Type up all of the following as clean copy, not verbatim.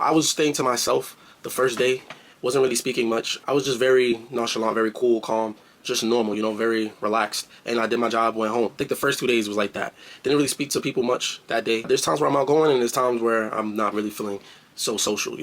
I was staying to myself the first day, wasn't really speaking much. I was just very nonchalant, very cool, calm, just normal, very relaxed. And I did my job, went home. I think the first 2 days was like that. Didn't really speak to people much that day. There's times where I'm outgoing and there's times where I'm not really feeling so social.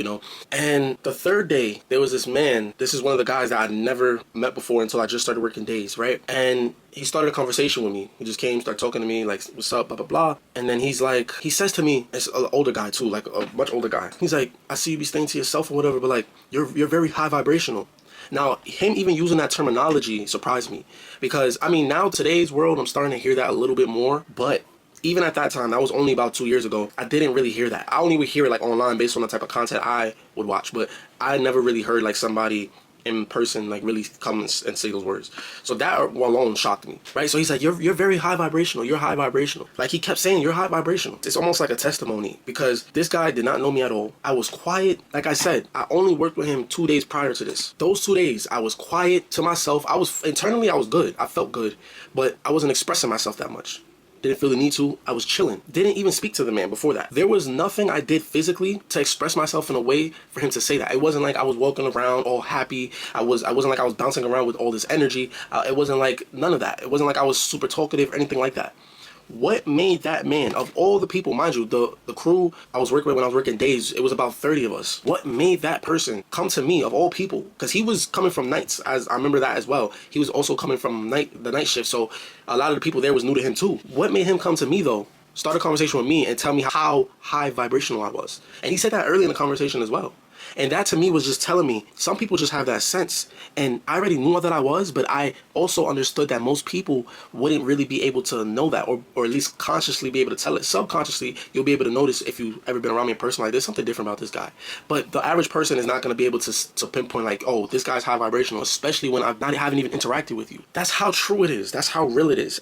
And the third day, there was this man. This is one of the guys that I'd never met before until I just started working days, right? And he started a conversation with me. He just came, started talking to me, like, what's up, blah, blah, blah. And then he's like, he says to me, it's an older guy too, like a much older guy. He's like, I see you be staying to yourself or whatever, but like, you're very high vibrational. Now, him even using that terminology surprised me because, I mean, now today's world, I'm starting to hear that a little bit more, but even at that time, that was only about 2 years ago, I didn't really hear that. I only would hear it like online based on the type of content I would watch, but I never really heard like somebody in person like really come and say those words. So that alone shocked me, right? So he's like, you're very high vibrational, you're high vibrational. Like he kept saying, you're high vibrational. It's almost like a testimony because this guy did not know me at all. I was quiet. Like I said, I only worked with him 2 days prior to this. Those 2 days, I was quiet to myself. Internally, I was good. I felt good, but I wasn't expressing myself that much. Didn't feel the need to. I was chilling. Didn't even speak to the man before that. There was nothing I did physically to express myself in a way for him to say that. It wasn't like I was walking around all happy. I wasn't like I was bouncing around with all this energy. It wasn't like none of that. It wasn't like I was super talkative or anything like that. What made that man, of all the people, mind you, the crew I was working with when I was working days, it was about 30 of us. What made that person come to me, of all people? Because he was coming from nights, as I remember that as well. He was also coming from the night shift, so a lot of the people there was new to him too. What made him come to me though? Start a conversation with me and tell me how high vibrational I was. And he said that early in the conversation as well. And that to me was just telling me some people just have that sense. And I already knew that I was, but I also understood that most people wouldn't really be able to know that or at least consciously be able to tell it. Subconsciously, you'll be able to notice if you've ever been around me in person, like there's something different about this guy. But the average person is not going to be able to pinpoint like, oh, this guy's high vibrational, especially when I haven't even interacted with you. That's how true it is. That's how real it is.